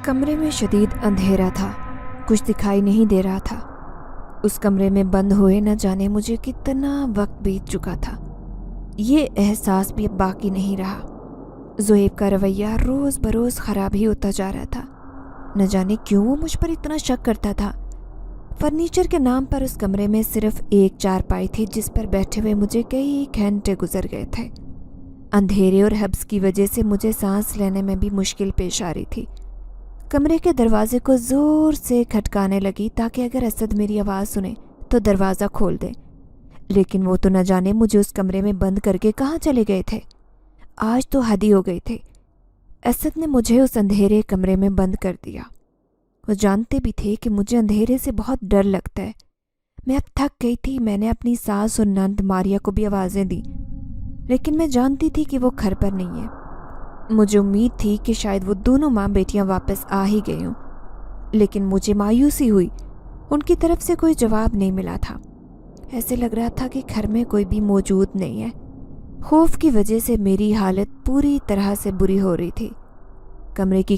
कमरे में शदीद अंधेरा था, कुछ दिखाई नहीं दे रहा था। उस कमरे में बंद हुए न जाने मुझे कितना वक्त बीत चुका था। ये एहसास भी अब बाकी नहीं रहा। ज़ुहैब का रवैया रोज़ बरोज़ ख़राब ही होता जा रहा था। न जाने क्यों वो मुझ पर इतना शक करता था। फर्नीचर के नाम पर उस कमरे में सिर्फ एक चारपाई थी जिस पर बैठे हुए मुझे कई घंटे गुजर गए थे। अंधेरे और हब्स की वजह से मुझे सांस लेने में भी मुश्किल पेश आ रही थी। कमरे के दरवाजे को ज़ोर से खटकाने लगी ताकि अगर असद मेरी आवाज़ सुने तो दरवाज़ा खोल दे, लेकिन वो तो न जाने मुझे उस कमरे में बंद करके कहाँ चले गए थे। आज तो हद ही हो गई थी। असद ने मुझे उस अंधेरे कमरे में बंद कर दिया। वो जानते भी थे कि मुझे अंधेरे से बहुत डर लगता है। मैं अब थक गई थी। मैंने अपनी सास और नंद मारिया को भी आवाज़ें दी, लेकिन मैं जानती थी कि वो घर पर नहीं है। मुझे उम्मीद थी कि शायद वो दोनों माँ बेटियाँ वापस आ ही गई हों, लेकिन मुझे मायूसी हुई। उनकी तरफ से कोई जवाब नहीं मिला था। ऐसे लग रहा था कि घर में कोई भी मौजूद नहीं है। खौफ की वजह से मेरी हालत पूरी तरह से बुरी हो रही थी। कमरे की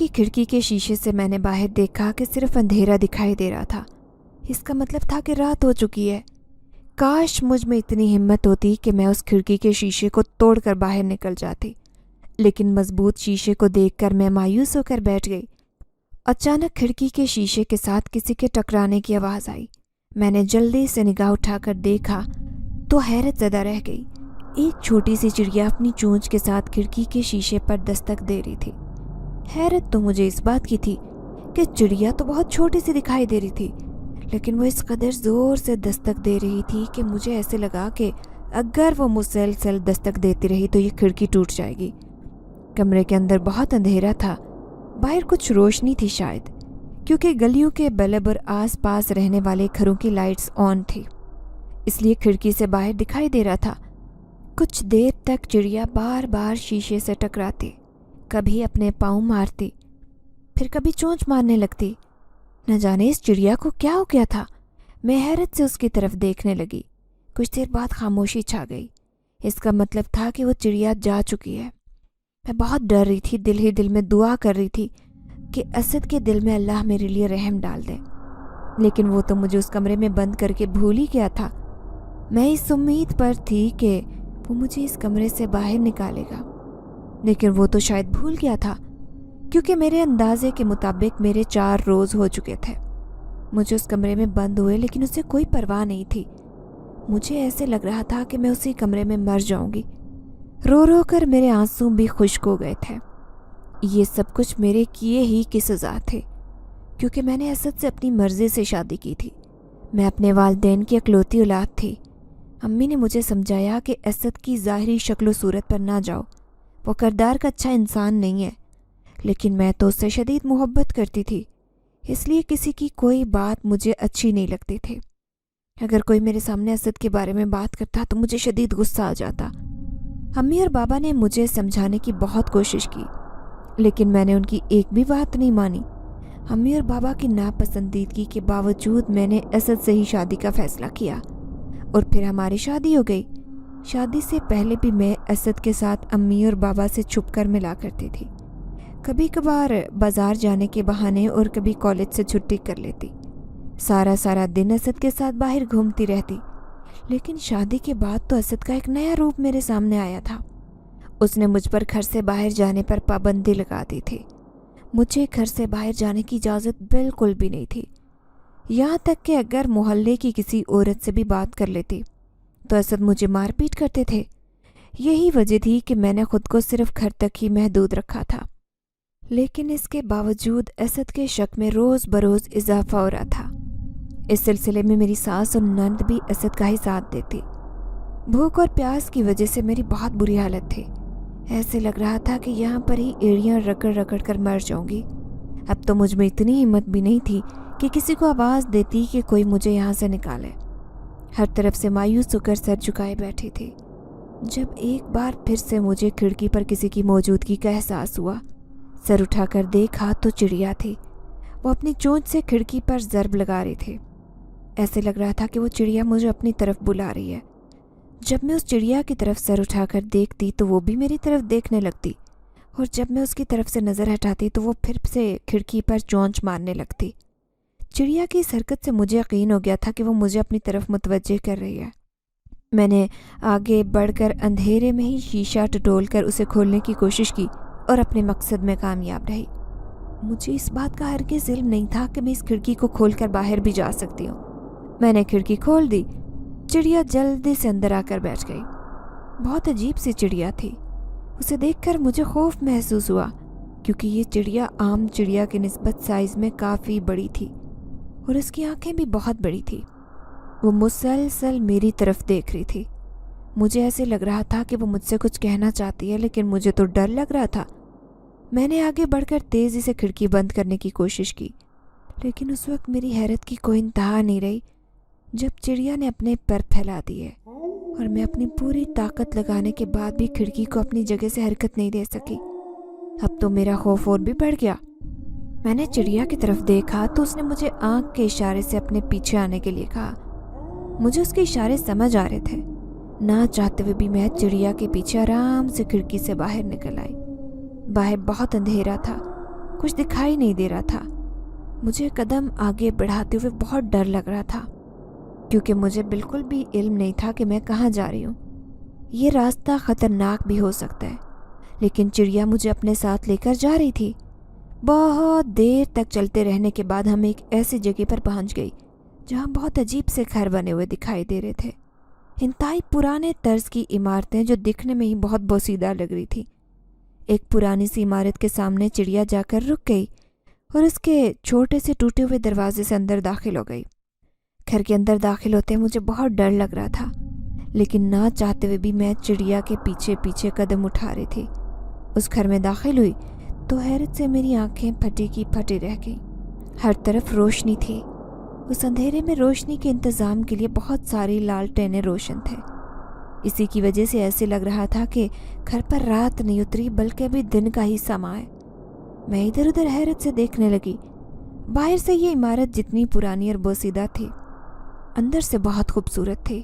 खिड़की के शीशे से मैंने बाहर देखा कि सिर्फ अंधेरा दिखाई दे रहा था। इसका मतलब था कि रात हो चुकी है। काश मुझ में इतनी हिम्मत होती कि मैं उस खिड़की के शीशे को तोड़कर बाहर निकल जाती, लेकिन मजबूत शीशे को देखकर मैं मायूस होकर बैठ गई। अचानक खिड़की के शीशे के साथ किसी के टकराने की आवाज़ आई। मैंने जल्दी से निगाह उठाकर देखा तो हैरत ज़दा रह गई। एक छोटी सी चिड़िया अपनी चोंच के साथ खिड़की के शीशे पर दस्तक दे रही थी। हैरत तो मुझे इस बात की थी कि चिड़िया तो बहुत छोटी सी दिखाई दे रही थी, लेकिन वो इस कदर ज़ोर से दस्तक दे रही थी कि मुझे ऐसे लगा कि अगर वो मुसलसल दस्तक देती रही तो ये खिड़की टूट जाएगी। कमरे के अंदर बहुत अंधेरा था। बाहर कुछ रोशनी थी, शायद क्योंकि गलियों के बल्ब और आस पास रहने वाले घरों की लाइट्स ऑन थी, इसलिए खिड़की से बाहर दिखाई दे रहा था। कुछ देर तक चिड़िया बार बार शीशे से टकराती, कभी अपने पाँव मारती, फिर कभी चोंच मारने लगती। न जाने इस चिड़िया को क्या हो गया था। मैं हैरत से उसकी तरफ देखने लगी। कुछ देर बाद खामोशी छा गई। इसका मतलब था कि वो चिड़िया जा चुकी है। मैं बहुत डर रही थी, दिल ही दिल में दुआ कर रही थी कि असद के दिल में अल्लाह मेरे लिए रहम डाल दे, लेकिन वो तो मुझे उस कमरे में बंद करके भूल ही गया था। मैं इस उम्मीद पर थी कि वो मुझे इस कमरे से बाहर निकालेगा, लेकिन वो तो शायद भूल गया था, क्योंकि मेरे अंदाजे के मुताबिक मेरे 4 रोज़ हो चुके थे मुझे उस कमरे में बंद हुए, लेकिन उसे कोई परवाह नहीं थी। मुझे ऐसे लग रहा था कि मैं उसी कमरे में मर जाऊंगी। रो रो कर मेरे आंसू भी खुश्क हो गए थे। ये सब कुछ मेरे किए ही की सज़ा थे, क्योंकि मैंने असद से अपनी मर्ज़ी से शादी की थी। मैं अपने वालिदैन की इकलौती औलाद थी। अम्मी ने मुझे समझाया कि असद की ज़ाहिरी शक्ल सूरत पर ना जाओ, वो किरदार का अच्छा इंसान नहीं है, लेकिन मैं तो उससे शदीद मोहब्बत करती थी, इसलिए किसी की कोई बात मुझे अच्छी नहीं लगती थी। अगर कोई मेरे सामने असद के बारे में बात करता तो मुझे शदीद गुस्सा आ जाता। अम्मी और बाबा ने मुझे समझाने की बहुत कोशिश की, लेकिन मैंने उनकी एक भी बात नहीं मानी। अम्मी और बाबा की नापसंदीदगी के बावजूद मैंने असद से ही शादी का फ़ैसला किया और फिर हमारी शादी हो गई। शादी से पहले भी मैं असद के साथ अम्मी और बाबा से छुप कर मिला करती थी, कभी कभार बाज़ार जाने के बहाने और कभी कॉलेज से छुट्टी कर लेती। सारा दिन असद के साथ बाहर घूमती रहती, लेकिन शादी के बाद तो असद का एक नया रूप मेरे सामने आया था। उसने मुझ पर घर से बाहर जाने पर पाबंदी लगा दी थी। मुझे घर से बाहर जाने की इजाज़त बिल्कुल भी नहीं थी। यहाँ तक कि अगर मोहल्ले की किसी औरत से भी बात कर लेती तो असद मुझे मारपीट करते थे। यही वजह थी कि मैंने खुद को सिर्फ घर तक ही महदूद रखा था, लेकिन इसके बावजूद असद के शक में रोज़ बरोज़ इजाफा हो रहा था। इस सिलसिले में मेरी सास और नंद भी असद का ही साथ देती। भूख और प्यास की वजह से मेरी बहुत बुरी हालत थी। ऐसे लग रहा था कि यहाँ पर ही एड़ियाँ रगड़ रगड़ कर मर जाऊंगी। अब तो मुझ में इतनी हिम्मत भी नहीं थी कि किसी को आवाज़ देती कि कोई मुझे यहाँ से निकाले। हर तरफ से मायूस होकर सर झुकाए बैठी थी। जब एक बार फिर से मुझे खिड़की पर किसी की मौजूदगी का एहसास हुआ, सर उठाकर देखा तो चिड़िया थी। वो अपनी चोंच से खिड़की पर ज़रब लगा रही थी। ऐसे लग रहा था कि वो चिड़िया मुझे अपनी तरफ बुला रही है। जब मैं उस चिड़िया की तरफ सर उठाकर देखती तो वो भी मेरी तरफ देखने लगती। اور جب میں اس کی طرف سے نظر ہٹاتی تو وہ پھر سے کھڑکی پر چونچ مارنے لگتی۔ چڑیا کی اس حرکت سے مجھے یقین ہو گیا تھا کہ وہ مجھے اپنی طرف متوجہ کر رہی ہے۔ میں نے آگے بڑھ کر اندھیرے میں ہی شیشہ ٹٹول کر اسے کھولنے کی کوشش کی اور اپنے مقصد میں کامیاب رہی۔ مجھے اس بات کا ہرگز علم نہیں تھا کہ میں اس کھڑکی کو کھول کر باہر بھی جا سکتی ہوں۔ میں نے کھڑکی کھول دی۔ چڑیا جلدی سے اندر آ کر بیٹھ گئی۔ بہت عجیب سی چڑیا تھی۔ اسے دیکھ کر مجھے خوف محسوس ہوا کیونکہ یہ چڑیا عام چڑیا کے نسبت سائز میں کافی بڑی تھی اور اس کی آنکھیں بھی بہت بڑی تھی۔ وہ مسلسل میری طرف دیکھ رہی تھی۔ مجھے ایسے لگ رہا تھا کہ وہ مجھ سے کچھ کہنا چاہتی ہے، لیکن مجھے تو ڈر لگ رہا تھا۔ میں نے آگے بڑھ کر تیزی سے کھڑکی بند کرنے کی کوشش کی، لیکن اس وقت میری حیرت کی کوئی انتہا نہیں رہی جب چڑیا نے اپنے پر پھیلا دیے اور میں اپنی پوری طاقت لگانے کے بعد بھی کھڑکی کو اپنی جگہ سے حرکت نہیں دے سکی۔ اب تو میرا خوف اور بھی بڑھ گیا۔ میں نے چڑیا کی طرف دیکھا تو اس نے مجھے آنکھ کے اشارے سے اپنے پیچھے آنے کے لیے کہا۔ مجھے اس کے اشارے سمجھ آ رہے تھے۔ نہ چاہتے ہوئے بھی میں چڑیا کے پیچھے آرام سے کھڑکی سے باہر نکل آئی۔ باہر بہت اندھیرا تھا، کچھ دکھائی نہیں دے رہا تھا۔ مجھے قدم آگے بڑھاتے ہوئے بہت ڈر لگ رہا تھا کیونکہ مجھے بالکل بھی علم نہیں تھا کہ میں کہاں جا رہی ہوں۔ یہ راستہ خطرناک بھی ہو سکتا ہے، لیکن چڑیا مجھے اپنے ساتھ لے کر جا رہی تھی۔ بہت دیر تک چلتے رہنے کے بعد ہم ایک ایسی جگہ پر پہنچ گئی جہاں بہت عجیب سے گھر بنے ہوئے دکھائی دے رہے تھے۔ انتہائی پرانے طرز کی عمارتیں جو دکھنے میں ہی بہت بوسیدہ لگ رہی تھی۔ ایک پرانی سی عمارت کے سامنے چڑیا جا کر رک گئی اور اس کے چھوٹے سے ٹوٹے ہوئے دروازے سے اندر داخل ہو گئی۔ گھر کے اندر داخل ہوتے مجھے بہت ڈر لگ رہا تھا، لیکن نہ چاہتے ہوئے بھی میں چڑیا کے پیچھے پیچھے قدم اٹھا رہی تھی۔ اس گھر میں داخل ہوئی تو حیرت سے میری آنکھیں پھٹی کی پھٹی رہ گئیں۔ ہر طرف روشنی تھی۔ اس اندھیرے میں روشنی کے انتظام کے لیے بہت ساری لالٹینیں روشن تھے۔ اسی کی وجہ سے ایسے لگ رہا تھا کہ گھر پر رات نہیں اتری بلکہ ابھی دن کا ہی سما ہے۔ میں ادھر ادھر حیرت سے دیکھنے لگی۔ باہر سے یہ عمارت جتنی پرانی اور بوسیدہ تھی، اندر سے بہت خوبصورت تھی۔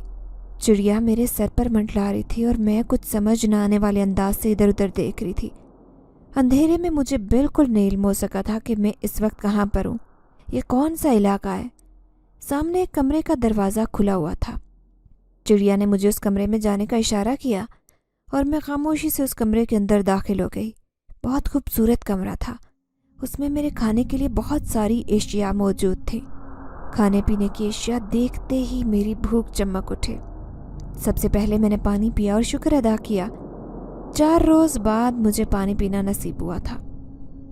چڑیا میرے سر پر منڈلا رہی تھی اور میں کچھ سمجھ نہ آنے والے انداز سے ادھر ادھر دیکھ رہی تھی۔ اندھیرے میں مجھے بالکل نہیں علم ہو سکا تھا کہ میں اس وقت کہاں پر ہوں، یہ کون سا علاقہ ہے۔ سامنے ایک کمرے کا دروازہ کھلا ہوا تھا۔ چڑیا نے مجھے اس کمرے میں جانے کا اشارہ کیا اور میں خاموشی سے اس کمرے کے اندر داخل ہو گئی۔ بہت خوبصورت کمرہ تھا۔ اس میں میرے کھانے کے لیے بہت ساری اشیاء موجود تھی۔ کھانے پینے کی اشیاء دیکھتے ہی میری بھوک چمک اٹھے۔ سب سے پہلے میں نے پانی پیا اور شکر ادا کیا۔ 4 روز بعد مجھے پانی پینا نصیب ہوا تھا۔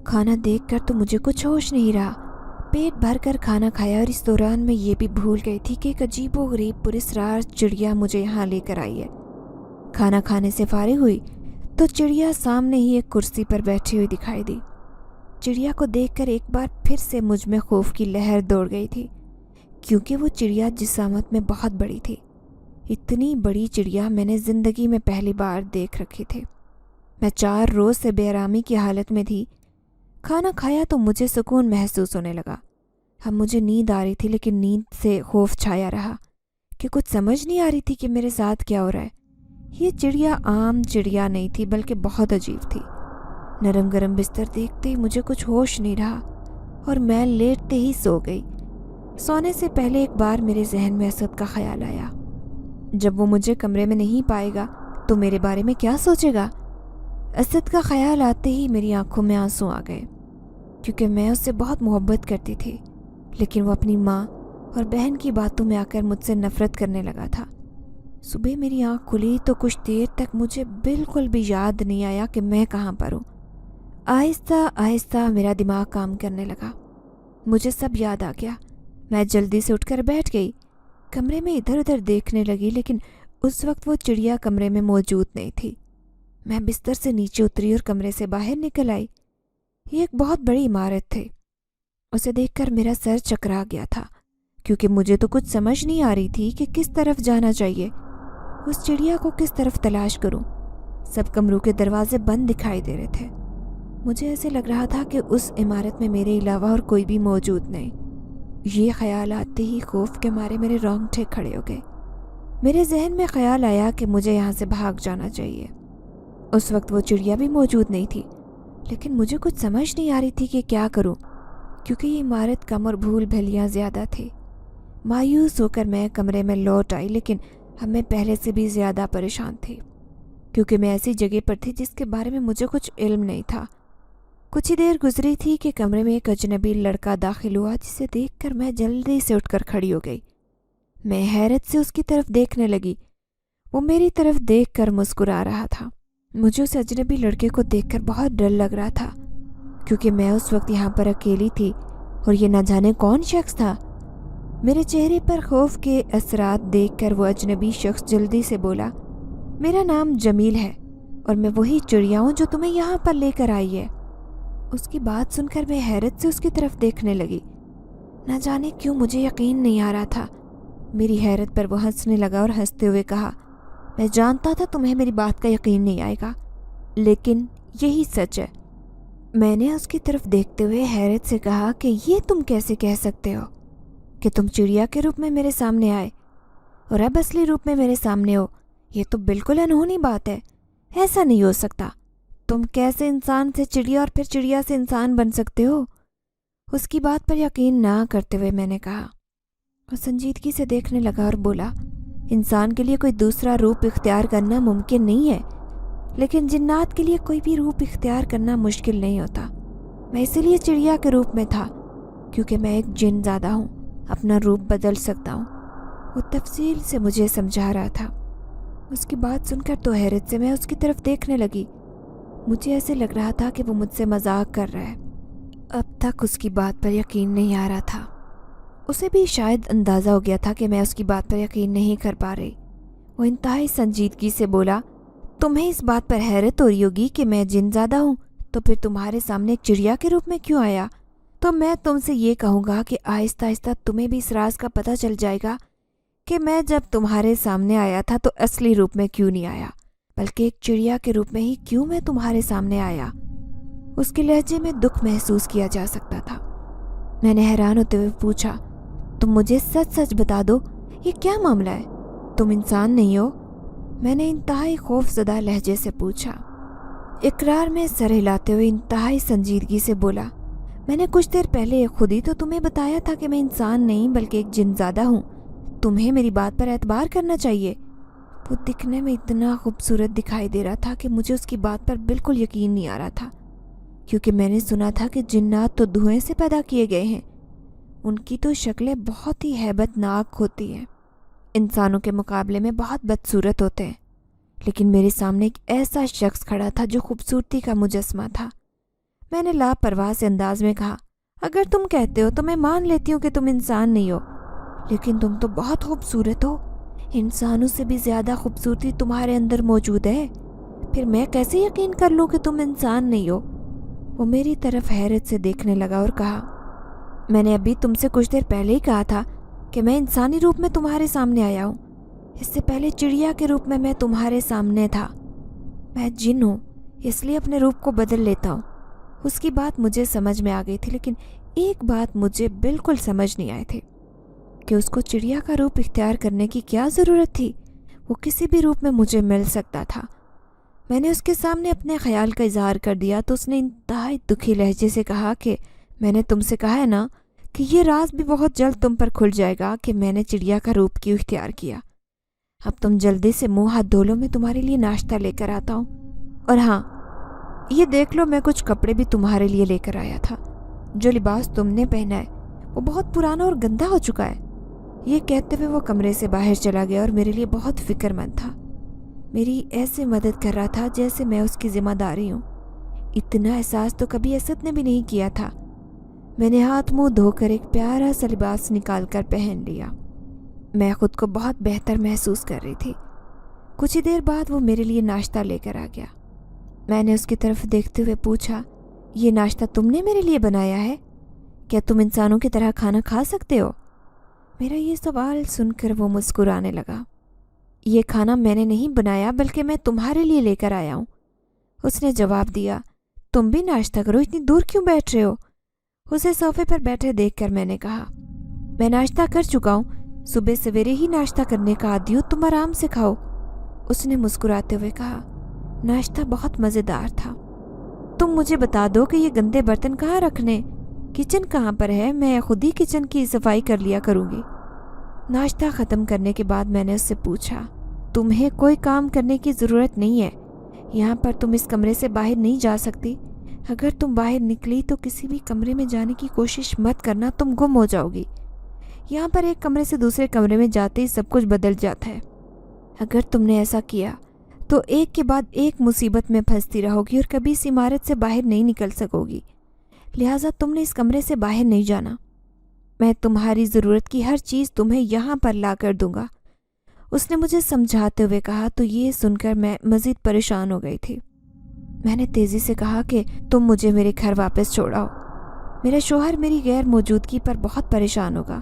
کھانا دیکھ کر تو مجھے کچھ ہوش نہیں رہا۔ پیٹ بھر کر کھانا کھایا اور اس دوران میں یہ بھی بھول گئی تھی کہ ایک عجیب و غریب پراسرار چڑیا مجھے یہاں لے کر آئی ہے۔ کھانا کھانے سے فارغ ہوئی تو چڑیا سامنے ہی ایک کرسی پر بیٹھی ہوئی دکھائی دی۔ چڑیا کو دیکھ کر ایک بار پھر سے مجھ میں خوف کی لہر دوڑ گئی تھی کیونکہ وہ چڑیا جسامت میں بہت بڑی تھی۔ اتنی بڑی چڑیا میں نے زندگی میں پہلی بار دیکھ رکھی تھی۔ میں 4 روز سے بے آرامی کی حالت میں تھی۔ کھانا کھایا تو مجھے سکون محسوس ہونے لگا۔ اب مجھے نیند آ رہی تھی، لیکن نیند سے خوف چھایا رہا کہ کچھ سمجھ نہیں آ رہی تھی کہ میرے ساتھ کیا ہو رہا ہے۔ یہ چڑیا عام چڑیا نہیں تھی بلکہ بہت عجیب تھی۔ نرم گرم بستر دیکھتے ہی مجھے کچھ ہوش نہیں رہا اور میں لیٹتے ہی سو گئی۔ سونے سے پہلے ایک بار میرے ذہن میں اسد کا خیال آیا۔ جب وہ مجھے کمرے میں نہیں پائے گا تو میرے بارے میں کیا سوچے گا؟ اسد کا خیال آتے ہی میری آنکھوں میں آنسو آ گئے کیونکہ میں اس سے بہت محبت کرتی تھی، لیکن وہ اپنی ماں اور بہن کی باتوں میں آ کر مجھ سے نفرت کرنے لگا تھا۔ صبح میری آنکھ کھلی تو کچھ دیر تک مجھے بالکل بھی یاد نہیں آیا کہ میں کہاں پر ہوں۔ آہستہ آہستہ میرا دماغ کام کرنے لگا۔ مجھے سب یاد آ گیا۔ میں جلدی سے اٹھ کر بیٹھ گئی۔ کمرے میں ادھر ادھر دیکھنے لگی، لیکن اس وقت وہ چڑیا کمرے میں موجود نہیں تھی۔ میں بستر سے نیچے اتری اور کمرے سے باہر نکل آئی۔ یہ ایک بہت بڑی عمارت تھی۔ اسے دیکھ کر میرا سر چکرا گیا تھا کیونکہ مجھے تو کچھ سمجھ نہیں آ رہی تھی کہ کس طرف جانا چاہیے، اس چڑیا کو کس طرف تلاش کروں۔ سب کمروں کے دروازے بند دکھائی دے رہے تھے۔ مجھے ایسے لگ رہا تھا کہ اس عمارت میں میرے علاوہ اور کوئی بھی موجود نہیں۔ یہ خیال آتے ہی خوف کے مارے میرے رونگٹے کھڑے ہو گئے۔ میرے ذہن میں خیال آیا کہ مجھے یہاں سے بھاگ جانا چاہیے۔ اس وقت وہ چڑیا بھی موجود نہیں تھی لیکن مجھے کچھ سمجھ نہیں آ رہی تھی کہ کیا کروں، کیونکہ یہ عمارت کم اور بھول بھلیاں زیادہ تھی۔ مایوس ہو کر میں کمرے میں لوٹ آئی، لیکن اب میں پہلے سے بھی زیادہ پریشان تھی، کیونکہ میں ایسی جگہ پر تھی جس کے بارے میں مجھے کچھ علم نہیں تھا۔ کچھ ہی دیر گزری تھی کہ کمرے میں ایک اجنبی لڑکا داخل ہوا، جسے دیکھ کر میں جلدی سے اٹھ کر کھڑی ہو گئی۔ میں حیرت سے اس کی طرف دیکھنے لگی۔ وہ میری طرف دیکھ کر مسکرا رہا تھا۔ مجھے اس اجنبی لڑکے کو دیکھ کر بہت ڈر لگ رہا تھا، کیونکہ میں اس وقت یہاں پر اکیلی تھی اور یہ نہ جانے کون شخص تھا۔ میرے چہرے پر خوف کے اثرات دیکھ کر وہ اجنبی شخص جلدی سے بولا، میرا نام جمیل ہے اور میں وہی چڑیا ہوں جو تمہیں یہاں پر لے کر آئی ہے۔ اس کی بات سن کر میں حیرت سے اس کی طرف دیکھنے لگی۔ نہ جانے کیوں مجھے یقین نہیں آ رہا تھا۔ میری حیرت پر وہ ہنسنے لگا اور ہنستے ہوئے کہا، میں جانتا تھا تمہیں میری بات کا یقین نہیں آئے گا، لیکن یہی سچ ہے۔ میں نے اس کی طرف دیکھتے ہوئے حیرت سے کہا کہ یہ تم کیسے کہہ سکتے ہو کہ تم چڑیا کے روپ میں میرے سامنے آئے اور اب اصلی روپ میں میرے سامنے ہو؟ یہ تو بالکل انہونی بات ہے، ایسا نہیں ہو سکتا۔ تم کیسے انسان سے چڑیا اور پھر چڑیا سے انسان بن سکتے ہو؟ اس کی بات پر یقین نہ کرتے ہوئے میں نے کہا۔ وہ سنجیدگی سے دیکھنے لگا اور بولا، انسان کے لیے کوئی دوسرا روپ اختیار کرنا ممکن نہیں ہے، لیکن جنات کے لیے کوئی بھی روپ اختیار کرنا مشکل نہیں ہوتا۔ میں اسی لیے چڑیا کے روپ میں تھا، کیونکہ میں ایک جن زادہ ہوں، اپنا روپ بدل سکتا ہوں۔ وہ تفصیل سے مجھے سمجھا رہا تھا۔ اس کی بات سن کر تو حیرت سے میں اس کی طرف دیکھنے لگی۔ مجھے ایسے لگ رہا تھا کہ وہ مجھ سے مذاق کر رہا ہے۔ اب تک اس کی بات پر یقین نہیں آ رہا تھا۔ اسے بھی شاید اندازہ ہو گیا تھا کہ میں اس کی بات پر یقین نہیں کر پا رہی۔ وہ انتہائی سنجیدگی سے بولا، تمہیں اس بات پر حیرت ہو رہی ہوگی کہ میں جن زادہ ہوں، تو پھر تمہارے سامنے ایک چڑیا کے روپ میں کیوں آیا؟ تو میں تم سے یہ کہوں گا کہ آہستہ آہستہ تمہیں بھی اس راز کا پتہ چل جائے گا کہ میں جب تمہارے سامنے آیا تھا تو اصلی روپ میں کیوں نہیں آیا، بلکہ ایک چڑیا کے روپ میں ہی کیوں میں تمہارے سامنے آیا۔ اس کے لہجے میں دکھ محسوس کیا جا سکتا تھا۔ میں نے حیران ہوتے ہوئے پوچھا، تم مجھے سچ سچ بتا دو، یہ کیا معاملہ ہے؟ تم انسان نہیں ہو؟ میں نے انتہائی خوف زدہ لہجے سے پوچھا۔ اقرار میں سر ہلاتے ہوئے انتہائی سنجیدگی سے بولا، میں نے کچھ دیر پہلے خود ہی تو تمہیں بتایا تھا کہ میں انسان نہیں بلکہ ایک جن زادہ ہوں۔ تمہیں میری بات پر اعتبار کرنا چاہیے۔ وہ دکھنے میں اتنا خوبصورت دکھائی دے رہا تھا کہ مجھے اس کی بات پر بالکل یقین نہیں آ رہا تھا، کیونکہ میں نے سنا تھا کہ جنات تو دھوئیں سے پیدا کیے گئے ہیں۔ ان کی تو شکلیں بہت ہی ہیبت ناک ہوتی ہیں، انسانوں کے مقابلے میں بہت بدصورت ہوتے ہیں، لیکن میرے سامنے ایک ایسا شخص کھڑا تھا جو خوبصورتی کا مجسمہ تھا۔ میں نے لاپرواہ سے انداز میں کہا، اگر تم کہتے ہو تو میں مان لیتی ہوں کہ تم انسان نہیں ہو، لیکن تم تو بہت خوبصورت ہو، انسانوں سے بھی زیادہ خوبصورتی تمہارے اندر موجود ہے، پھر میں کیسے یقین کر لوں کہ تم انسان نہیں ہو؟ وہ میری طرف حیرت سے دیکھنے لگا اور کہا، میں نے ابھی تم سے کچھ دیر پہلے ہی کہا تھا کہ میں انسانی روپ میں تمہارے سامنے آیا ہوں، اس سے پہلے چڑیا کے روپ میں تمہارے سامنے تھا۔ میں جن ہوں، اس لیے اپنے روپ کو بدل لیتا ہوں۔ اس کی بات مجھے سمجھ میں آ گئی تھی، لیکن ایک بات مجھے بالکل سمجھ نہیں آئی تھی کہ اس کو چڑیا کا روپ اختیار کرنے کی کیا ضرورت تھی؟ وہ کسی بھی روپ میں مجھے مل سکتا تھا۔ میں نے اس کے سامنے اپنے خیال کا اظہار کر دیا تو اس نے انتہائی دکھی لہجے سے کہا کہ میں نے تم سے کہا ہے نا کہ یہ راز بھی بہت جلد تم پر کھل جائے گا کہ میں نے چڑیا کا روپ کیوں اختیار کیا۔ اب تم جلدی سے منہ ہاتھ دھو لو، میں تمہارے لیے ناشتہ لے کر آتا ہوں، اور ہاں یہ دیکھ لو میں کچھ کپڑے بھی تمہارے لیے لے کر آیا تھا۔ جو لباس تم نے پہنا ہے وہ بہت پرانا اور گندا ہو چکا ہے۔ یہ کہتے ہوئے وہ کمرے سے باہر چلا گیا اور میرے لیے بہت فکر مند تھا۔ میری ایسے مدد کر رہا تھا جیسے میں اس کی ذمہ داری ہوں۔ اتنا احساس تو کبھی اسد نے بھی نہیں کیا تھا۔ میں نے ہاتھ منہ دھو کر ایک پیارا سا لباس نکال کر پہن لیا۔ میں خود کو بہت بہتر محسوس کر رہی تھی۔ کچھ ہی دیر بعد وہ میرے لیے ناشتہ لے کر آ گیا۔ میں نے اس کی طرف دیکھتے ہوئے پوچھا، یہ ناشتہ تم نے میرے لیے بنایا ہے؟ کیا تم انسانوں کی طرح کھانا کھا سکتے ہو؟ میرا یہ سوال سن کر وہ مسکرانے لگا۔ یہ کھانا میں نے نہیں بنایا بلکہ میں تمہارے لیے لے کر آیا ہوں، اس نے جواب دیا۔ تم بھی ناشتہ کرو، اتنی دور کیوں بیٹھ رہے ہو؟ اسے صوفے پر بیٹھے دیکھ کر میں نے کہا، میں ناشتہ کر چکا ہوں، صبح سویرے ہی ناشتہ کرنے کا عادی ہوں، تم آرام سے کھاؤ۔ اس نے مسکراتے ہوئے کہا، ناشتہ بہت مزیدار تھا۔ तुम मुझे बता दो कि ये गंदे बर्तन कहाँ रखने, किचन कहाँ पर है, मैं खुद ही किचन की सफाई कर लिया करूँगी। नाश्ता ख़त्म करने के बाद मैंने उससे पूछा, तुम्हें कोई काम करने की ज़रूरत नहीं है, यहाँ पर तुम इस कमरे से बाहर नहीं जा सकती। अगर तुम बाहर निकली तो किसी भी कमरे में जाने की कोशिश मत करना, तुम गुम हो जाओगी। यहाँ पर एक कमरे से दूसरे कमरे में जाते ही सब कुछ बदल जाता है। अगर तुमने ऐसा किया तो एक के बाद एक मुसीबत में फंसती रहोगी और कभी इस इमारत से बाहर नहीं निकल सकोगी। लिहाजा तुमने इस कमरे से बाहर नहीं जाना। मैं तुम्हारी ज़रूरत की हर चीज़ तुम्हें यहाँ पर ला कर दूँगा, उसने मुझे समझाते हुए कहा। तो ये सुनकर मैं मज़ीद परेशान हो गई थी। मैंने तेज़ी से कहा कि तुम मुझे मेरे घर वापस छोड़ाओ। मेरा शौहर मेरी गैर मौजूदगी पर बहुत परेशान होगा।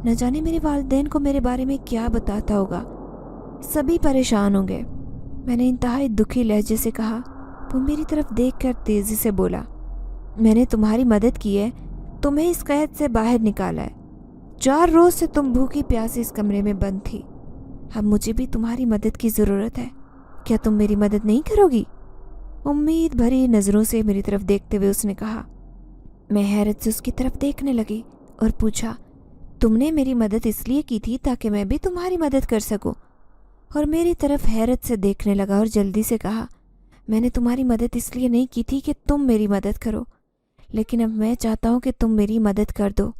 न जाने मेरे वालिदैन को मेरे बारे में क्या बताता होगा। सभी परेशान होंगे। मैंने इंतहाई दुखी लहजे से कहा। वो मेरी तरफ देखकर तेज़ी से बोला, मैंने तुम्हारी मदद की है, तुम्हें इस कैद से बाहर निकाला है। 4 रोज़ से तुम भूखी प्यासी इस कमरे में बंद थी। अब मुझे भी तुम्हारी मदद की ज़रूरत है। क्या तुम मेरी मदद नहीं करोगी? उम्मीद भरी नज़रों से मेरी तरफ देखते हुए उसने कहा। मैं हैरत से उसकी तरफ देखने लगी और पूछा, तुमने मेरी मदद इसलिए की थी ताकि मैं भी तुम्हारी मदद कर सकूं? और मेरी तरफ हैरत से देखने लगा और जल्दी से कहा, मैंने तुम्हारी मदद इसलिए नहीं की थी कि तुम मेरी मदद करो, लेकिन अब मैं चाहता हूँ कि तुम मेरी मदद कर दो।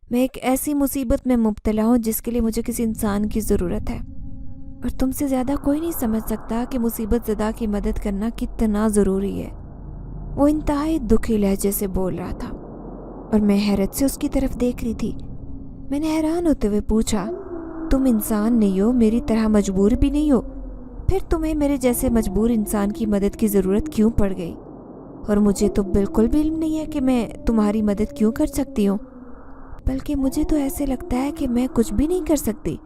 मैं एक ऐसी मुसीबत में मुब्तला हूँ जिसके लिए मुझे किसी इंसान की ज़रूरत है, और तुमसे ज़्यादा कोई नहीं समझ सकता कि मुसीबत ज़दा की मदद करना कितना ज़रूरी है। वो इंतहाई दुखी लहजे से बोल रहा था और मैं हैरत से उसकी तरफ देख रही थी। मैंने हैरान होते हुए पूछा, तुम इंसान नहीं हो, मेरी तरह मजबूर भी नहीं हो, फिर तुम्हें मेरे जैसे मजबूर इंसान की मदद की ज़रूरत क्यों पड़ गई? और मुझे तो बिल्कुल भी इल्म नहीं है कि मैं तुम्हारी मदद क्यों कर सकती हूँ, बल्कि मुझे तो ऐसे लगता है कि मैं कुछ भी नहीं कर सकती।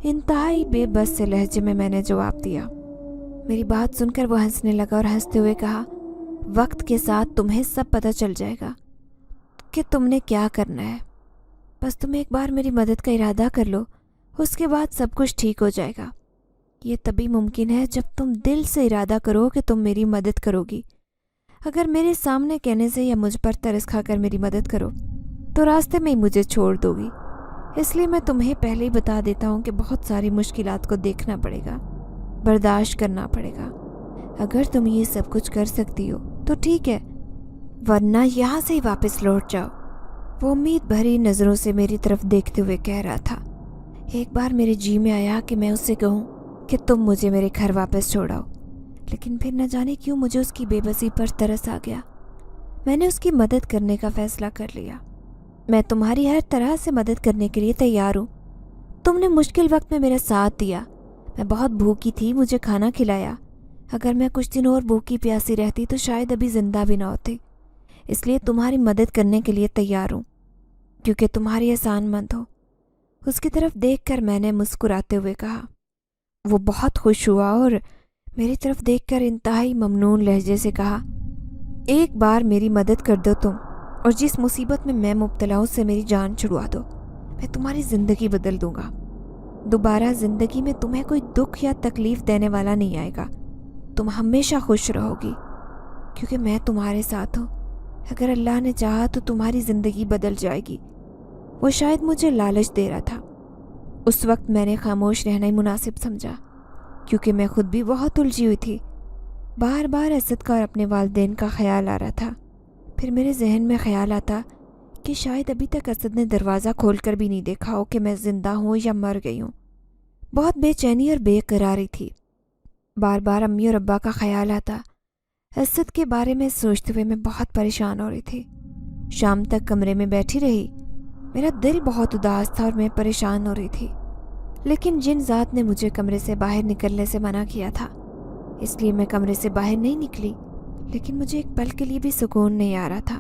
इंतहाई बेबस से लहजे में मैंने जवाब दिया। मेरी बात सुनकर वो हंसने लगा और हंसते हुए कहा, वक्त के साथ तुम्हें सब पता चल जाएगा कि तुमने क्या करना है। बस तुम एक बार मेरी मदद का इरादा कर लो, उसके बाद सब कुछ ठीक हो जाएगा। ये तभी मुमकिन है जब तुम दिल से इरादा करो कि तुम मेरी मदद करोगी। अगर मेरे सामने कहने से या मुझ पर तरस खाकर मेरी मदद करो तो रास्ते में ही मुझे छोड़ दोगी। इसलिए मैं तुम्हें पहले ही बता देता हूँ कि बहुत सारी मुश्किलात को देखना पड़ेगा, बर्दाश्त करना पड़ेगा। अगर तुम ये सब कुछ कर सकती हो तो ठीक है, वरना यहाँ से ही वापस लौट जाओ। वो उम्मीद भरी नज़रों से मेरी तरफ देखते हुए कह रहा था। एक बार मेरे जी में आया कि मैं उससे कहूँ कि तुम मुझे मेरे घर वापस छोड़ाओ, लेकिन फिर न जाने क्यों मुझे उसकी बेबसी पर तरस आ गया। मैंने उसकी मदद करने का फ़ैसला कर लिया। मैं तुम्हारी हर तरह से मदद करने के लिए तैयार हूँ। तुमने मुश्किल वक्त में मेरा साथ दिया। मैं बहुत भूखी थी, मुझे खाना खिलाया। अगर मैं कुछ दिन और भूखी प्यासी रहती तो शायद अभी ज़िंदा भी ना होती। इसलिए तुम्हारी मदद करने के लिए तैयार हूँ, क्योंकि तुम्हारी एहसानमंद हो। उसकी तरफ देखकर मैंने मुस्कुराते हुए कहा। वो बहुत खुश हुआ और मेरी तरफ देखकर इंतहाई ममनून लहजे से कहा, एक बार मेरी मदद कर दो तुम, और जिस मुसीबत में मैं मुब्तला हूं उससे मेरी जान छुड़वा दो। मैं तुम्हारी ज़िंदगी बदल दूंगा। दोबारा ज़िंदगी में तुम्हें कोई दुख या तकलीफ़ देने वाला नहीं आएगा। तुम हमेशा खुश रहोगी, क्योंकि मैं तुम्हारे साथ हूँ। अगर अल्लाह ने चाहा तो तुम्हारी ज़िंदगी बदल जाएगी। वो शायद मुझे लालच दे रहा था। उस वक्त मैंने खामोश रहना ही मुनासिब समझा, क्योंकि मैं खुद भी बहुत उलझी हुई थी। बार बार असद का और अपने वालिदैन का ख्याल आ रहा था। फिर मेरे जहन में ख्याल आता कि शायद अभी तक असद ने दरवाज़ा खोलकर भी नहीं देखा हो कि मैं ज़िंदा हूँ या मर गई हूँ। बहुत बेचैनी और बेकरारी थी। बार बार अम्मी और अब्बा का ख्याल आता। असद के बारे में सोचते हुए मैं बहुत परेशान हो रही थी। शाम तक कमरे में बैठी रही। मेरा दिल बहुत उदास था और मैं परेशान हो रही थी। लेकिन जिन ज़ात ने मुझे कमरे से बाहर निकलने से मना किया था, इसलिए मैं कमरे से बाहर नहीं निकली। लेकिन मुझे एक पल के लिए भी सुकून नहीं आ रहा था।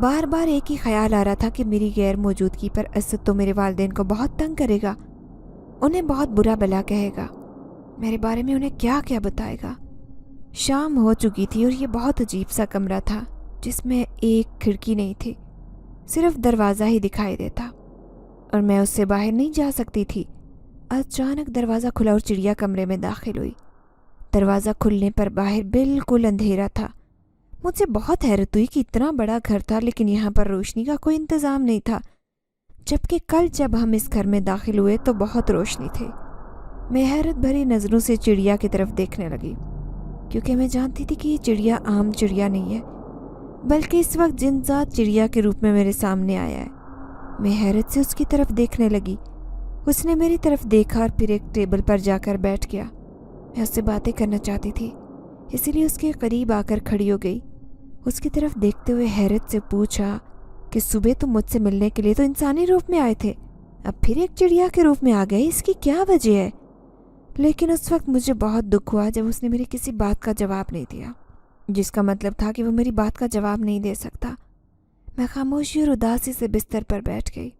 बार बार एक ही ख्याल आ रहा था कि मेरी गैर मौजूदगी पर असद तो मेरे वालिदैन को बहुत तंग करेगा, उन्हें बहुत बुरा भला कहेगा, मेरे बारे में उन्हें क्या क्या बताएगा। शाम हो चुकी थी और ये बहुत अजीब सा कमरा था जिसमें एक खिड़की नहीं थी, सिर्फ दरवाज़ा ही दिखाई देता और मैं उससे बाहर नहीं जा सकती थी। अचानक दरवाज़ा खुला और चिड़िया कमरे में दाखिल हुई। दरवाज़ा खुलने पर बाहर बिल्कुल अंधेरा था। मुझे बहुत हैरत हुई कि इतना बड़ा घर था लेकिन यहाँ पर रोशनी का कोई इंतज़ाम नहीं था, जबकि कल जब हम इस घर में दाखिल हुए तो बहुत रोशनी थी। मैं हैरत भरी नज़रों से चिड़िया की तरफ देखने लगी, क्योंकि मैं जानती थी कि ये चिड़िया आम चिड़िया नहीं है, बल्कि इस वक्त जिनजात चिड़िया के रूप में मेरे सामने आया है। मैं हैरत से उसकी तरफ देखने लगी। उसने मेरी तरफ देखा और फिर एक टेबल पर जाकर बैठ गया। मैं उससे बातें करना चाहती थी, इसीलिए उसके करीब आकर खड़ी हो गई। उसकी तरफ देखते हुए हैरत से पूछा कि सुबह तुम मुझसे मिलने के लिए तो इंसानी रूप में आए थे, अब फिर एक चिड़िया के रूप में आ गए, इसकी क्या वजह है? लेकिन उस वक्त मुझे बहुत दुख हुआ जब उसने मेरी किसी बात का जवाब नहीं दिया, जिसका मतलब था कि वो मेरी बात का जवाब नहीं दे सकता। मैं खामोशी और उदासी से बिस्तर पर बैठ गई।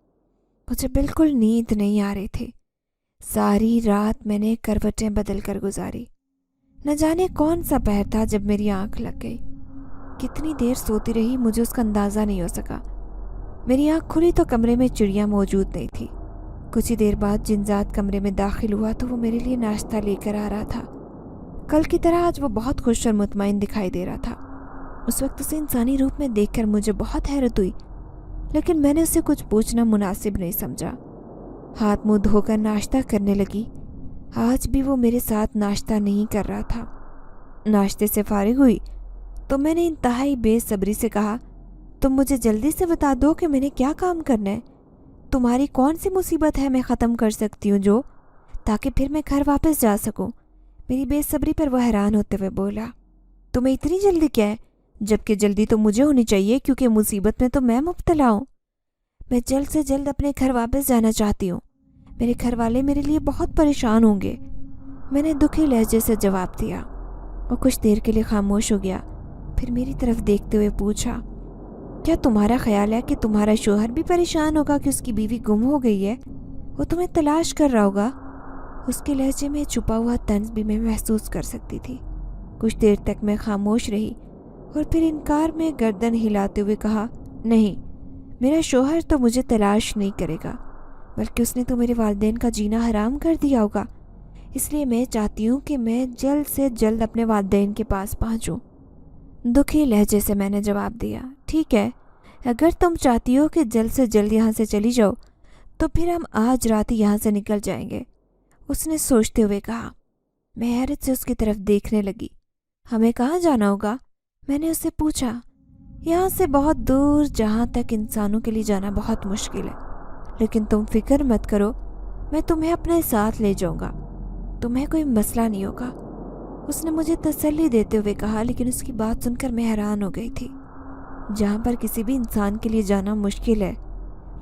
मुझे बिल्कुल नींद नहीं आ रही थी। सारी रात मैंने करवटें बदल कर गुजारी। न जाने कौन सा पहर था जब मेरी आंख लग गई। कितनी देर सोती रही मुझे उसका अंदाज़ा नहीं हो सका। मेरी आंख खुली तो कमरे में चिड़िया मौजूद नहीं थी। कुछ ही देर बाद जिनजात कमरे में दाखिल हुआ तो वो मेरे लिए नाश्ता लेकर आ रहा था। कल की तरह आज वो बहुत खुश और मुतमईन दिखाई दे रहा था। उस वक्त उसे इंसानी रूप में देखकर मुझे बहुत हैरत हुई, लेकिन मैंने उससे कुछ पूछना मुनासिब नहीं समझा। हाथ मुंह धोकर नाश्ता करने लगी। आज भी वो मेरे साथ नाश्ता नहीं कर रहा था। नाश्ते से फारिग हुई तो मैंने इंतहाई बेसब्री से कहा, तुम मुझे जल्दी से बता दो कि मैंने क्या काम करना है। तुम्हारी कौन सी मुसीबत है मैं ख़त्म कर सकती हूँ जो, ताकि फिर मैं घर वापस जा सकूँ। मेरी बेसब्री पर वह हैरान होते हुए बोला, तुम्हें इतनी जल्दी क्या है? जबकि जल्दी तो मुझे होनी चाहिए, क्योंकि मुसीबत में तो मैं मुब्तला हूँ। मैं जल्द से जल्द अपने घर वापस जाना चाहती हूँ। मेरे घर वाले मेरे लिए बहुत परेशान होंगे। मैंने दुखी लहजे से जवाब दिया। वो कुछ देर के लिए खामोश हो गया, फिर मेरी तरफ देखते हुए पूछा, क्या तुम्हारा ख्याल है कि तुम्हारा शोहर भी परेशान होगा कि उसकी बीवी गुम हो गई है? वो तुम्हें तलाश कर रहा होगा। उसके लहजे में छुपा हुआ तंज भी मैं महसूस कर सकती थी। कुछ देर तक मैं खामोश रही और फिर इनकार में गर्दन हिलाते हुए कहा, नहीं, मेरा शोहर तो मुझे तलाश नहीं करेगा, बल्कि उसने तो मेरे वालिदैन का जीना हराम कर दिया होगा। इसलिए मैं चाहती हूँ कि मैं जल्द से जल्द अपने वालिदैन के पास पहुँचूँ। दुखी लहजे से मैंने जवाब दिया, ठीक है, अगर तुम चाहती हो कि जल्द से जल्द यहाँ से चली जाओ तो फिर हम आज रात ही यहाँ से निकल जाएंगे। उसने सोचते हुए कहा। मैं हैरत से उसकी तरफ देखने लगी। हमें कहाँ जाना होगा? मैंने उससे पूछा। यहाँ से बहुत दूर, जहाँ तक इंसानों के लिए जाना बहुत मुश्किल है, लेकिन तुम फिक्र मत करो, मैं तुम्हें अपने साथ ले जाऊँगा, तुम्हें कोई मसला नहीं होगा। उसने मुझे तसल्ली देते हुए कहा, लेकिन उसकी बात सुनकर मैं हैरान हो गई थी। जहाँ पर किसी भी इंसान के लिए जाना मुश्किल है,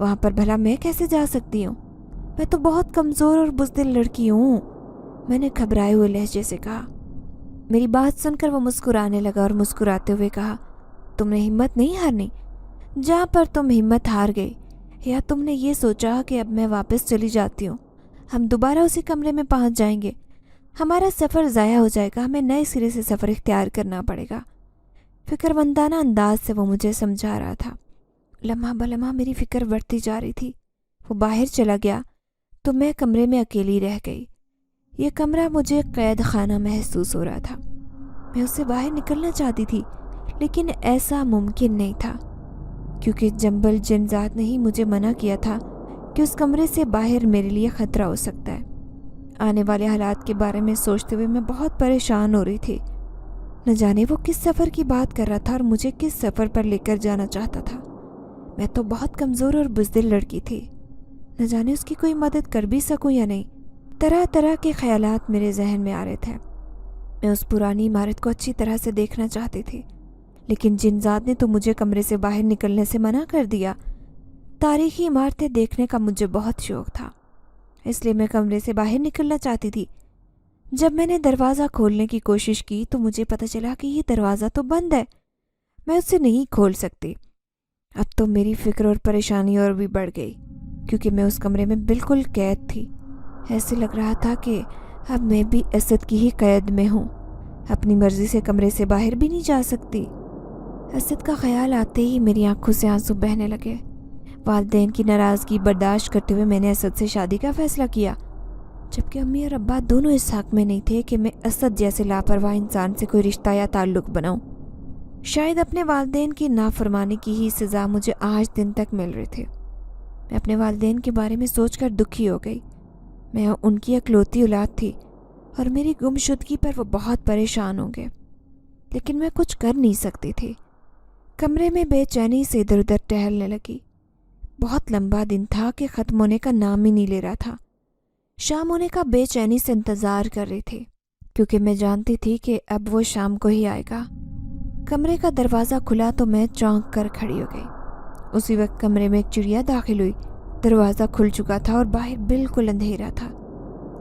वहाँ पर भला मैं कैसे जा सकती हूँ? मैं तो बहुत कमज़ोर और बुज़दिल लड़की हूँ, मैंने घबराए हुए लहजे से कहा। मेरी बात सुनकर वो मुस्कुराने लगा और मुस्कुराते हुए कहा, तुमने हिम्मत नहीं हारनी। जहाँ पर तुम हिम्मत हार गई, या तुमने ये सोचा कि अब मैं वापस चली जाती हूँ, हम दोबारा उसी कमरे में पहुँच जाएंगे, हमारा सफ़र ज़ाया हो जाएगा, हमें नए सिरे से सफ़र इख्तियार करना पड़ेगा। फ़िक्रमंदाना अंदाज से वो मुझे समझा रहा था। लम्हा बलम्हा मेरी फ़िक्र बढ़ती जा रही थी। वो बाहर चला गया तो मैं कमरे में अकेली रह गई। ये कमरा मुझे कैद खाना महसूस हो रहा था। मैं उससे बाहर निकलना चाहती थी, लेकिन ऐसा मुमकिन नहीं था, क्योंकि जंबल जिनजात ने ही मुझे मना किया था कि उस कमरे से बाहर मेरे लिए ख़तरा हो सकता है। आने वाले हालात के बारे में सोचते हुए मैं बहुत परेशान हो रही थी। न जाने वो किस सफ़र की बात कर रहा था और मुझे किस सफ़र पर लेकर जाना चाहता था। मैं तो बहुत कमज़ोर और बुज़दिल लड़की थी, न जाने उसकी कोई मदद कर भी सकूं या नहीं। तरह तरह के ख्यालात मेरे जहन में आ रहे थे। मैं उस पुरानी इमारत को अच्छी तरह से देखना चाहती थी, लेकिन जिनजात ने तो मुझे कमरे से बाहर निकलने से मना कर दिया। तारीखी इमारतें देखने का मुझे बहुत शौक़ था, इसलिए मैं कमरे से बाहर निकलना चाहती थी। जब मैंने दरवाज़ा खोलने की कोशिश की तो मुझे पता चला कि ये दरवाज़ा तो बंद है, मैं उसे नहीं खोल सकती। अब तो मेरी फ़िक्र और परेशानी और भी बढ़ गई, क्योंकि मैं उस कमरे में बिल्कुल कैद थी। ऐसे लग रहा था कि अब मैं भी असद की ही कैद में हूँ, अपनी मर्ज़ी से कमरे से बाहर भी नहीं जा सकती। असद का ख्याल आते ही मेरी आंखों से आंसू बहने लगे। वालिदैन की नाराज़गी बर्दाश्त करते हुए मैंने असद से शादी का फ़ैसला किया, जबकि अम्मी और अब्बा दोनों इस हक़ में नहीं थे कि मैं असद जैसे लापरवाह इंसान से कोई रिश्ता या ताल्लुक़ बनाऊँ। شاید اپنے والدین کی نافرمانی کی ہی سزا مجھے آج دن تک مل رہی تھی۔ میں اپنے والدین کے بارے میں سوچ کر دکھی ہو گئی۔ میں ان کی اکلوتی اولاد تھی اور میری گمشدگی پر وہ بہت پریشان ہوں گے، لیکن میں کچھ کر نہیں سکتی تھی۔ کمرے میں بے چینی سے ادھر ادھر ٹہلنے لگی۔ بہت لمبا دن تھا کہ ختم ہونے کا نام ہی نہیں لے رہا تھا۔ شام ہونے کا بے چینی سے انتظار کر رہی تھی، کیونکہ میں جانتی تھی کہ اب وہ شام کو ہی آئے گا۔ کمرے کا دروازہ کھلا تو میں چونک کر کھڑی ہو گئی۔ اسی وقت کمرے میں ایک چڑیا داخل ہوئی۔ دروازہ کھل چکا تھا اور باہر بالکل اندھیرا تھا،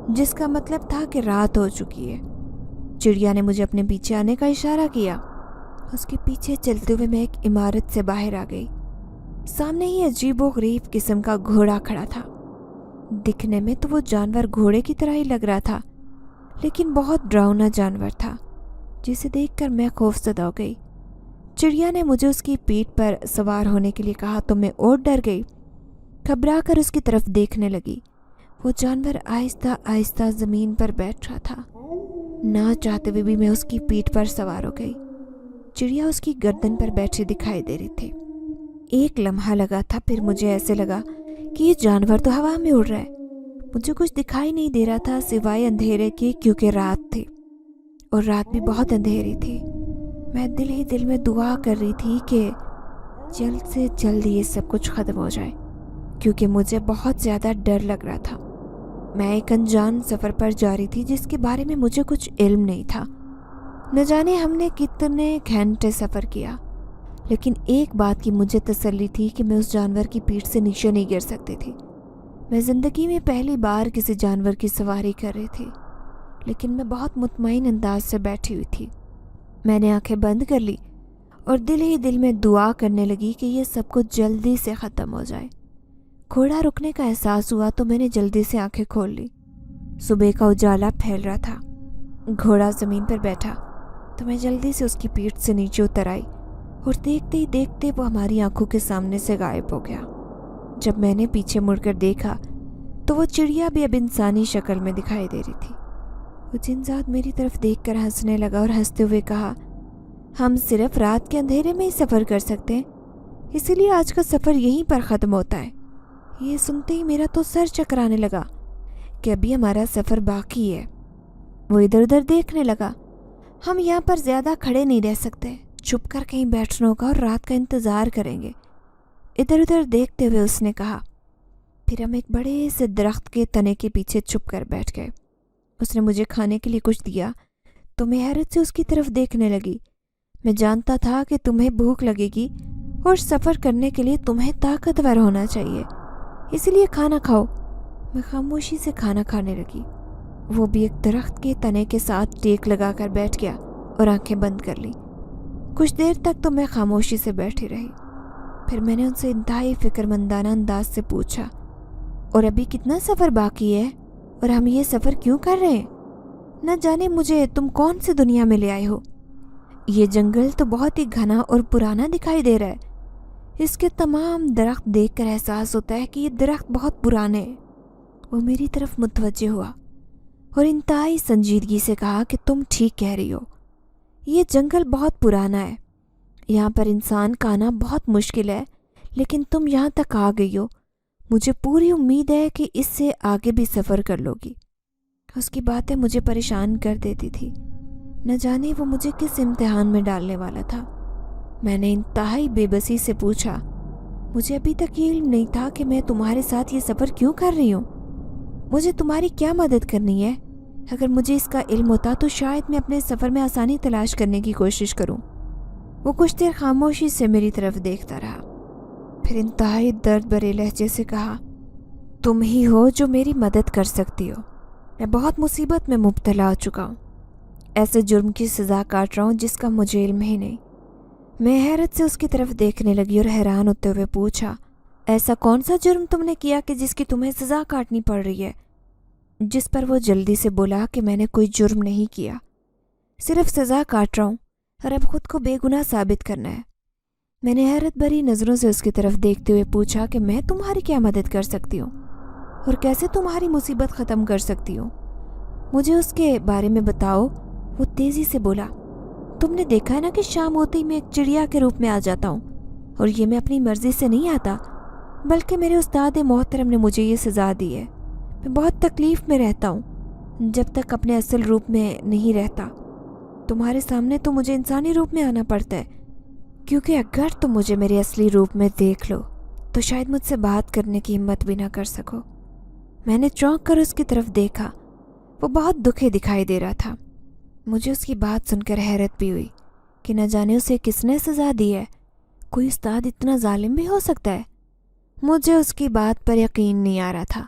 جس کا مطلب تھا کہ رات ہو چکی ہے۔ چڑیا نے مجھے اپنے پیچھے آنے کا اشارہ کیا۔ اس کے پیچھے چلتے ہوئے میں ایک عمارت سے باہر آ گئی۔ سامنے ہی عجیب و غریب قسم کا گھوڑا کھڑا تھا۔ دکھنے میں تو وہ جانور گھوڑے کی طرح ہی لگ رہا تھا، لیکن بہت ڈراؤنا جانور تھا، جسے دیکھ کر میں خوفزدہ ہو گئی۔ چڑیا نے مجھے اس کی پیٹھ پر سوار ہونے کے لیے کہا تو میں اور ڈر گئی۔ گھبرا کر اس کی طرف دیکھنے لگی۔ وہ جانور آہستہ آہستہ زمین پر بیٹھ رہا تھا۔ نہ چاہتے ہوئے بھی میں اس کی پیٹھ پر سوار ہو گئی۔ چڑیا اس کی گردن پر بیٹھی دکھائی دے رہی تھی۔ ایک لمحہ لگا تھا، پھر مجھے ایسے لگا کہ یہ جانور تو ہوا میں اڑ رہا ہے۔ مجھے کچھ دکھائی نہیں دے رہا تھا سوائے اندھیرے کے، کیونکہ رات تھی اور رات بھی بہت اندھیری تھی۔ میں دل ہی دل میں دعا کر رہی تھی کہ جلد سے جلد یہ سب کچھ ختم ہو جائے، کیونکہ مجھے بہت زیادہ ڈر لگ رہا تھا۔ میں ایک انجان سفر پر جا رہی تھی جس کے بارے میں مجھے کچھ علم نہیں تھا۔ نہ جانے ہم نے کتنے گھنٹے سفر کیا، لیکن ایک بات کی مجھے تسلی تھی کہ میں اس جانور کی پیٹھ سے نیچے نہیں گر سکتی تھی۔ میں زندگی میں پہلی بار کسی جانور کی سواری کر رہی تھی، لیکن میں بہت مطمئن انداز سے بیٹھی ہوئی تھی۔ میں نے آنکھیں بند کر لی اور دل ہی دل میں دعا کرنے لگی کہ یہ سب کچھ جلدی سے ختم ہو جائے۔ گھوڑا رکنے کا احساس ہوا تو میں نے جلدی سے آنکھیں کھول لی۔ صبح کا اجالا پھیل رہا تھا۔ گھوڑا زمین پر بیٹھا تو میں جلدی سے اس کی پیٹھ سے نیچے اتر آئی اور دیکھتے ہی دیکھتے وہ ہماری آنکھوں کے سامنے سے غائب ہو گیا۔ جب میں نے پیچھے مڑ کر دیکھا تو وہ چڑیا بھی اب انسانی شکل میں دکھائی دے رہی تھی۔ وہ جنزاد میری طرف دیکھ کر ہنسنے لگا اور ہنستے ہوئے کہا، ہم صرف رات کے اندھیرے میں ہی سفر کر سکتے ہیں، اسی لیے آج کا سفر یہیں پر ختم ہوتا ہے۔ یہ سنتے ہی میرا تو سر چکرانے لگا کہ ابھی ہمارا سفر باقی ہے۔ وہ ادھر ادھر دیکھنے لگا۔ ہم یہاں پر زیادہ کھڑے نہیں رہ سکتے، چھپ کر کہیں بیٹھنا ہوگا اور رات کا انتظار کریں گے۔ ادھر ادھر دیکھتے ہوئے اس نے کہا۔ پھر ہم ایک بڑے سے درخت کے تنے کے پیچھے چھپ کر بیٹھ گئے۔ اس نے مجھے کھانے کے لیے کچھ دیا تو میں حیرت سے اس کی طرف دیکھنے لگی۔ میں جانتا تھا کہ تمہیں بھوک لگے گی اور سفر کرنے کے لیے تمہیں طاقتور ہونا چاہیے، اسی لیے کھانا کھاؤ۔ میں خاموشی سے کھانا کھانے لگی۔ وہ بھی ایک درخت کے تنے کے ساتھ ٹیک لگا کر بیٹھ گیا اور آنکھیں بند کر لی۔ کچھ دیر تک تو میں خاموشی سے بیٹھی رہی۔ پھر میں نے ان سے انتہائی فکر مندانہ انداز سے پوچھا، اور ابھی کتنا سفر باقی ہے اور ہم یہ سفر کیوں کر رہے ہیں؟ نہ جانے مجھے تم کون سی دنیا میں لے آئے ہو۔ یہ جنگل تو بہت ہی گھنا اور پرانا دکھائی دے رہا ہے۔ اس کے تمام درخت دیکھ کر احساس ہوتا ہے کہ یہ درخت بہت پرانے ہیں۔ وہ میری طرف متوجہ ہوا اور انتہائی سنجیدگی سے کہا کہ تم ٹھیک کہہ رہی ہو، یہ جنگل بہت پرانا ہے، یہاں پر انسان کا آنا بہت مشکل ہے، لیکن تم یہاں تک آ گئی ہو، مجھے پوری امید ہے کہ اس سے آگے بھی سفر کر لو گی۔ اس کی باتیں مجھے پریشان کر دیتی تھی۔ نہ جانے وہ مجھے کس امتحان میں ڈالنے والا تھا۔ میں نے انتہائی بے بسی سے پوچھا، مجھے ابھی تک یہ علم نہیں تھا کہ میں تمہارے ساتھ یہ سفر کیوں کر رہی ہوں، مجھے تمہاری کیا مدد کرنی ہے؟ اگر مجھے اس کا علم ہوتا تو شاید میں اپنے سفر میں آسانی تلاش کرنے کی کوشش کروں۔ وہ کچھ دیر خاموشی سے میری طرف دیکھتا رہا، پھر انتہائی درد بھرے لہجے سے کہا، تم ہی ہو جو میری مدد کر سکتی ہو، میں بہت مصیبت میں مبتلا ہو چکا ہوں، ایسے جرم کی سزا کاٹ رہا ہوں جس کا مجھے علم ہی نہیں۔ میں حیرت سے اس کی طرف دیکھنے لگی اور حیران ہوتے ہوئے پوچھا، ایسا کون سا جرم تم نے کیا کہ جس کی تمہیں سزا کاٹنی پڑ رہی ہے؟ جس پر وہ جلدی سے بولا کہ میں نے کوئی جرم نہیں کیا، صرف سزا کاٹ رہا ہوں اور اب خود کو بے گناہ ثابت کرنا ہے۔ میں نے حیرت بھری نظروں سے اس کی طرف دیکھتے ہوئے پوچھا کہ میں تمہاری کیا مدد کر سکتی ہوں اور کیسے تمہاری مصیبت ختم کر سکتی ہوں؟ مجھے اس کے بارے میں بتاؤ۔ وہ تیزی سے بولا، तुमने देखा है ना कि शाम होते ही मैं एक चिड़िया के रूप में आ जाता हूँ, और ये मैं अपनी मर्जी से नहीं आता, बल्कि मेरे उस्ताद मोहतरम ने मुझे ये सज़ा दी है। मैं बहुत तकलीफ़ में रहता हूँ जब तक अपने असल रूप में नहीं रहता। तुम्हारे सामने तो मुझे इंसानी रूप में आना पड़ता है, क्योंकि अगर तुम मुझे मेरे असली रूप में देख लो तो शायद मुझसे बात करने की हिम्मत भी ना कर सको। मैंने चौंक कर उसकी तरफ देखा। वो बहुत दुखी दिखाई दे रहा था। मुझे उसकी बात सुनकर हैरत भी हुई कि न जाने उसे किसने सज़ा दी है। कोई उस्ताद इतना जालिम भी हो सकता है? मुझे उसकी बात पर यकीन नहीं आ रहा था।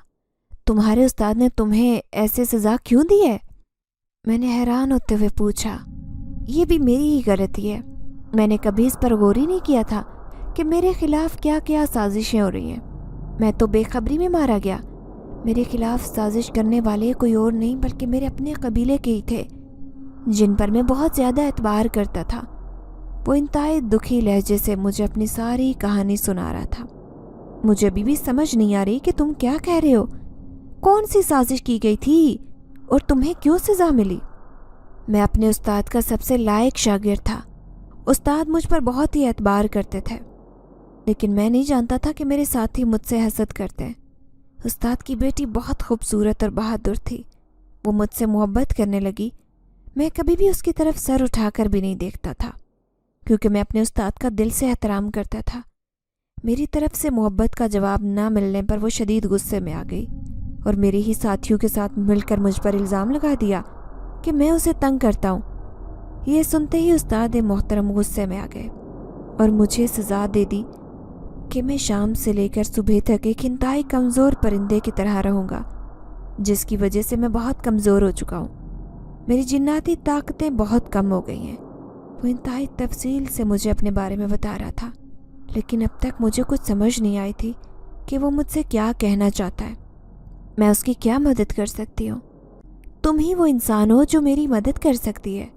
तुम्हारे उस्ताद ने तुम्हें ऐसे सज़ा क्यों दी है? मैंने हैरान होते हुए पूछा। ये भी मेरी ही गलती है। मैंने कभी इस पर गौर ही नहीं किया था कि मेरे खिलाफ क्या क्या साजिशें हो रही हैं। मैं तो बेखबरी में मारा गया। मेरे खिलाफ साजिश करने वाले कोई और नहीं बल्कि मेरे अपने कबीले के ही थे, जिन पर मैं बहुत ज़्यादा एतबार करता था। वो इंतहाई दुखी लहजे से मुझे अपनी सारी कहानी सुना रहा था। मुझे अभी भी समझ नहीं आ रही कि तुम क्या कह रहे हो। कौन सी साजिश की गई थी और तुम्हें क्यों सज़ा मिली? मैं अपने उस्ताद का सबसे लायक शागिर्द था। उस्ताद मुझ पर बहुत ही एतबार करते थे, लेकिन मैं नहीं जानता था कि मेरे साथी मुझसे हसद करते हैं। उस्ताद की बेटी बहुत खूबसूरत और बहादुर थी। वो मुझसे मोहब्बत करने लगी। मैं कभी भी उसकी तरफ सर उठाकर भी नहीं देखता था, क्योंकि मैं अपने उस्ताद का दिल से एहतराम करता था। मेरी तरफ से मोहब्बत का जवाब ना मिलने पर वो शदीद गुस्से में आ गई और मेरे ही साथियों के साथ मिलकर मुझ पर इल्ज़ाम लगा दिया कि मैं उसे तंग करता हूँ। ये सुनते ही उस्ताद मोहतरम गुस्से में आ गए और मुझे सज़ा दे दी कि मैं शाम से लेकर सुबह तक एक इंतहाई कमज़ोर परिंदे की तरह रहूँगा, जिसकी वजह से मैं बहुत कमज़ोर हो चुका हूँ। मेरी जिन्नाती ताकतें बहुत कम हो गई हैं। वो इंतहाई तफसील से मुझे अपने बारे में बता रहा था, लेकिन अब तक मुझे कुछ समझ नहीं आई थी कि वो मुझसे क्या कहना चाहता है। मैं उसकी क्या मदद कर सकती हूँ? तुम ही वो इंसान हो जो मेरी मदद कर सकती है।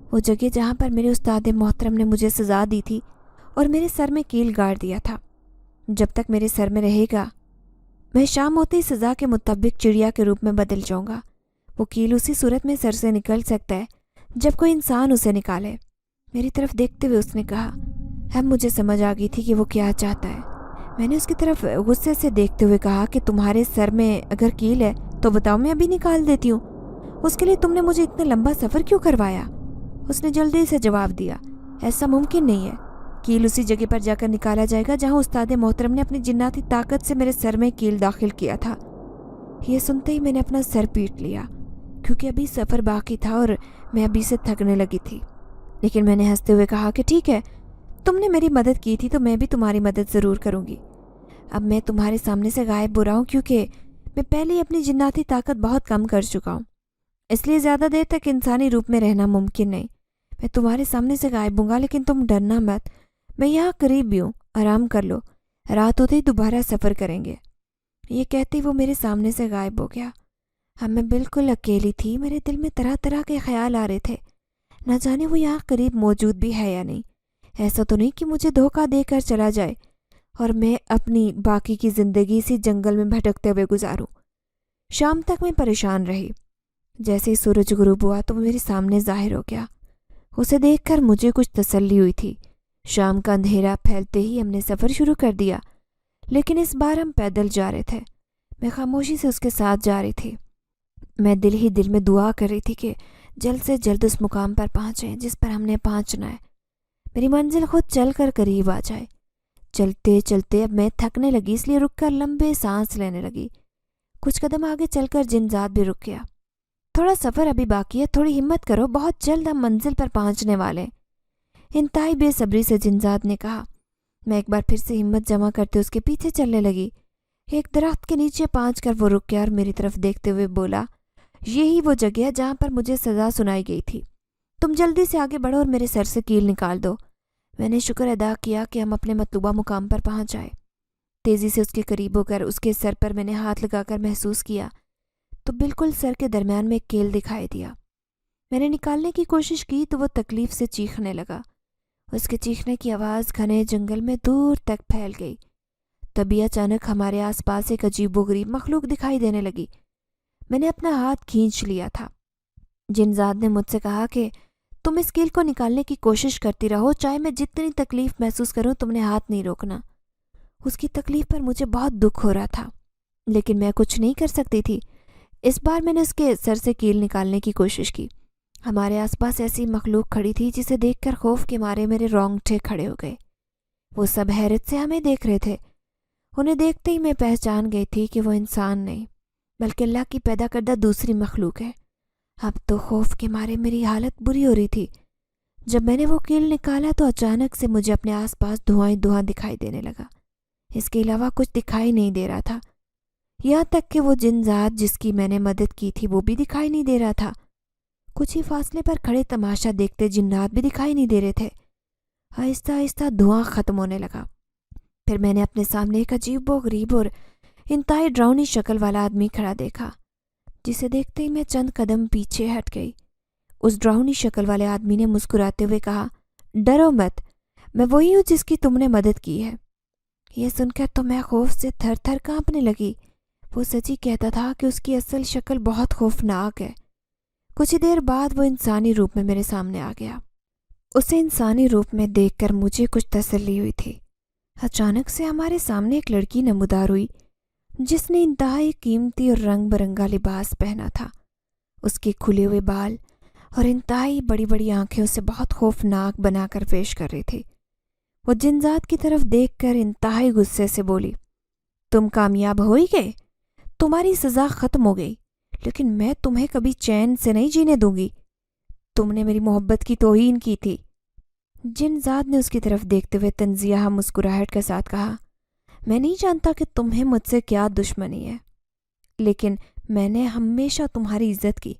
वो जगह जहाँ पर मेरे उस्ताद मोहतरम ने मुझे सज़ा दी थी और मेरे सर में कील गाड़ दिया था, जब तक मेरे सर में रहेगा मैं शाम होते ही सज़ा के मुताबिक चिड़िया के रूप में बदल जाऊँगा। वो कील उसी सूरत में सर से निकल सकता है जब कोई इंसान उसे निकाले। मेरी तरफ देखते हुए उसने कहा। अब मुझे समझ आ गई थी कि वो क्या चाहता है। मैंने उसकी तरफ गुस्से से देखते हुए कहा कि तुम्हारे सर में अगर कील है तो बताओ, मैं अभी निकाल देती हूँ। उसके लिए तुमने मुझे इतना लंबा सफ़र क्यों करवाया? उसने जल्दी से जवाब दिया, ऐसा मुमकिन नहीं है। कील उसी जगह पर जाकर निकाला जाएगा जहाँ उस्ताद मोहतरम ने अपनी जिन्नाती ताकत से मेरे सर में कील दाखिल किया था। ये सुनते ही मैंने अपना सर पीट लिया, क्योंकि अभी सफ़र बाकी था और मैं अभी से थकने लगी थी। लेकिन मैंने हंसते हुए कहा कि ठीक है, तुमने मेरी मदद की थी तो मैं भी तुम्हारी मदद ज़रूर करूँगी। अब मैं तुम्हारे सामने से गायब हो रहा हूँ, क्योंकि मैं पहले ही अपनी जिन्नाती ताकत बहुत कम कर चुका हूँ, इसलिए ज़्यादा देर तक इंसानी रूप में रहना मुमकिन नहीं। मैं तुम्हारे सामने से गायब हूँगा, लेकिन तुम डरना मत। मैं यहाँ करीब भी हूँ, आराम कर लो, रात होते ही दोबारा सफ़र करेंगे। ये कहते ही वो मेरे सामने से गायब हो गया। अब मैं बिल्कुल अकेली थी। मेरे दिल में तरह तरह के ख्याल आ रहे थे। न जाने वो यहाँ करीब मौजूद भी है या नहीं। ऐसा तो नहीं कि मुझे धोखा देकर चला जाए और मैं अपनी बाकी की ज़िंदगी इसी जंगल में भटकते हुए गुजारूं। शाम तक मैं परेशान रही। जैसे ही सूरज गुरूब हुआ तो वो मेरे सामने ज़ाहिर हो गया। उसे देखकर मुझे कुछ तसल्ली हुई थी। शाम का अंधेरा फैलते ही हमने सफ़र शुरू कर दिया, लेकिन इस बार हम पैदल जा रहे थे। मैं खामोशी से उसके साथ जा रही थी। मैं दिल ही दिल में दुआ कर रही थी कि जल्द से जल्द उस मुकाम पर पहुँचें जिस पर हमने पहुँचना है। मेरी मंजिल खुद चल कर करीब आ जाए। चलते चलते अब मैं थकने लगी, इसलिए रुककर लंबे सांस लेने लगी। कुछ कदम आगे चलकर जिनजात भी रुक गया। थोड़ा सफ़र अभी बाकी है, थोड़ी हिम्मत करो, बहुत जल्द हम मंजिल पर पहुंचने वाले। इंतहाई बेसब्री से जिनजात ने कहा। मैं एक बार फिर से हिम्मत जमा करते उसके पीछे चलने लगी। एक दरख्त के नीचे पहुंचकर वो रुक गया और मेरी तरफ देखते हुए बोला, यही वो जगह है जहाँ पर मुझे सज़ा सुनाई गई थी। तुम जल्दी से आगे बढ़ो और मेरे सर से कील निकाल दो। मैंने शुक्र अदा किया कि हम अपने मतलूबा मुकाम पर पहुंच आए। तेज़ी से उसके करीब होकर उसके सर पर मैंने हाथ लगाकर महसूस किया तो बिल्कुल सर के दरमियान में एक कील दिखाई दिया। मैंने निकालने की कोशिश की तो वो तकलीफ़ से चीखने लगा। उसके चीखने की आवाज़ घने जंगल में दूर तक फैल गई। तभी अचानक हमारे आसपास एक अजीबोगरीब मखलूक दिखाई देने लगी। मैंने अपना हाथ खींच लिया था। जिनजात ने मुझसे कहा कि तुम इस कील को निकालने की कोशिश करती रहो, चाहे मैं जितनी तकलीफ महसूस करूं, तुमने हाथ नहीं रोकना। उसकी तकलीफ पर मुझे बहुत दुख हो रहा था, लेकिन मैं कुछ नहीं कर सकती थी। इस बार मैंने उसके सर से कील निकालने की कोशिश की। हमारे आसपास ऐसी मखलूक खड़ी थी जिसे देखकर खौफ के मारे मेरे रोंगटे खड़े हो गए। वो सब हैरत से हमें देख रहे थे। उन्हें देखते ही मैं पहचान गई थी कि वो इंसान नहीं, बल्कि अल्लाह की पैदा करदा दूसरी मखलूक है। अब तो खौफ के मारे मेरी हालत बुरी हो रही थी। जब मैंने वो कील निकाला तो अचानक से मुझे अपने आसपास धुआं ही धुआं दिखाई देने लगा। इसके अलावा कुछ दिखाई नहीं दे रहा था। यहाँ तक कि वो जिनजात जिसकी मैंने मदद की थी वो भी दिखाई नहीं दे रहा था। कुछ ही फासले पर खड़े तमाशा देखते जिन्नात भी दिखाई नहीं दे रहे थे। आहिस्ता आहिस्ता धुआं खत्म होने लगा। फिर मैंने अपने सामने एक अजीब व गरीब और इंतहाई डरावनी शक्ल वाला आदमी खड़ा देखा, जिसे देखते ही मैं चंद कदम पीछे हट गई। उस डरावनी शक्ल वाले आदमी ने मुस्कुराते हुए कहा, डरो मत, मैं वही हूँ जिसकी तुमने मदद की है। यह सुनकर तो मैं खौफ से थर थर कांपने लगी। वो सच ही कहता था कि उसकी असल शक्ल बहुत खौफनाक है। कुछ ही देर बाद वो इंसानी रूप में मेरे सामने आ गया। उसे इंसानी रूप में देखकर मुझे कुछ तसल्ली हुई थी। अचानक से हमारे सामने एक लड़की नमूदार हुई, जिसने इंतहाई कीमती और रंग बिरंगा लिबास पहना था। उसके खुले हुए बाल और इंतहाई बड़ी बड़ी आंखें उसे बहुत खौफनाक बनाकर पेश कर रही थी। वो जिनजात की तरफ देखकर इंतहाई गुस्से से बोली, तुम कामयाब हो ही गए, तुम्हारी सज़ा ख़त्म हो गई, लेकिन मैं तुम्हें कभी चैन से नहीं जीने दूंगी। तुमने मेरी मोहब्बत की तौहीन की थी। जिनजात ने उसकी तरफ देखते हुए तंजिया मुस्कुराहट के साथ कहा, मैं नहीं जानता कि तुम्हें मुझसे क्या दुश्मनी है, लेकिन मैंने हमेशा तुम्हारी इज्जत की,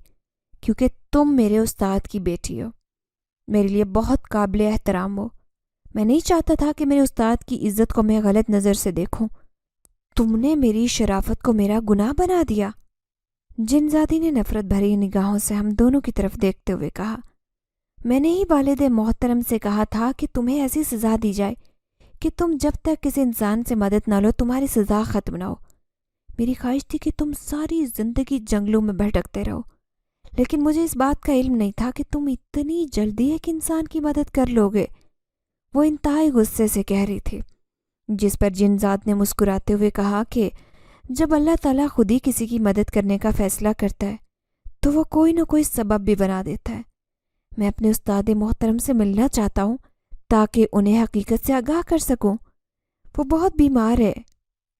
क्योंकि तुम मेरे उस्ताद की बेटी हो, मेरे लिए बहुत काबिल एहतराम हो। मैं नहीं चाहता था कि मेरे उस्ताद की इज्जत को मैं गलत नज़र से देखूं। तुमने मेरी शराफत को मेरा गुनाह बना दिया। जिनजादी ने नफरत भरी निगाहों से हम दोनों की तरफ देखते हुए कहा, मैंने ही वालिद मोहतरम से कहा था कि तुम्हें ऐसी सज़ा दी जाए कि तुम जब तक किसी इंसान से मदद न लो तुम्हारी सज़ा ख़त्म ना हो। मेरी ख्वाहिश थी कि तुम सारी ज़िंदगी जंगलों में भटकते रहो, लेकिन मुझे इस बात का इल्म नहीं था कि तुम इतनी जल्दी एक इंसान की मदद कर लोगे। वो इंतहाई गुस्से से कह रही थी, जिस पर जिनजात ने मुस्कुराते हुए कहा कि जब अल्लाह ताला खुद ही किसी की मदद करने का फ़ैसला करता है तो वो कोई न कोई सबब भी बना देता है। मैं अपने उस्ताद मोहतरम से मिलना चाहता हूँ ताकि उन्हें हकीकत से आगाह कर सकूं। वो बहुत बीमार है,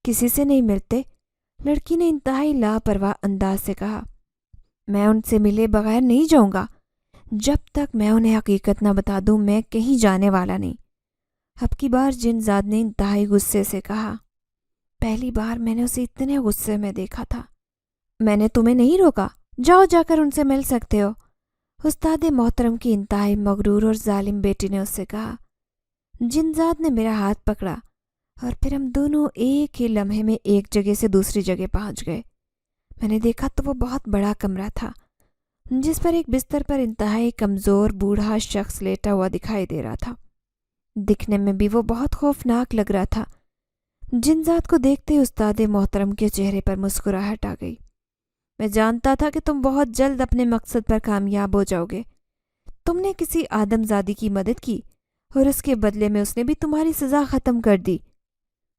किसी से नहीं मिलते। लड़की ने इंतहाई लापरवाह अंदाज से कहा, मैं उनसे मिले बगैर नहीं जाऊंगा। जब तक मैं उन्हें हकीकत ना बता दूं मैं कहीं जाने वाला नहीं। अब की बार जिनजाद ने इंतहाई गुस्से से कहा, पहली बार मैंने उसे इतने गुस्से में देखा था। मैंने तुम्हें नहीं रोका, जाओ जाकर उनसे मिल सकते हो। उस्ताद मोहतरम की इंतहाई मगरूर और जालिम बेटी ने उससे कहा। जिनजाद ने मेरा हाथ पकड़ा और फिर हम दोनों एक ही लम्हे में एक जगह से दूसरी जगह पहुंच गए। मैंने देखा तो वो बहुत बड़ा कमरा था, जिस पर एक बिस्तर पर इंतहाई कमज़ोर बूढ़ा शख्स लेटा हुआ दिखाई दे रहा था। दिखने में भी वो बहुत खौफनाक लग रहा था। जिनजात को देखते ही उस्ताद मोहतरम के चेहरे पर मुस्कुराहट आ गई। मैं जानता था कि तुम बहुत जल्द अपने मकसद पर कामयाब हो जाओगे। तुमने किसी आदमजादी की मदद की और उसके बदले में उसने भी तुम्हारी सज़ा ख़त्म कर दी।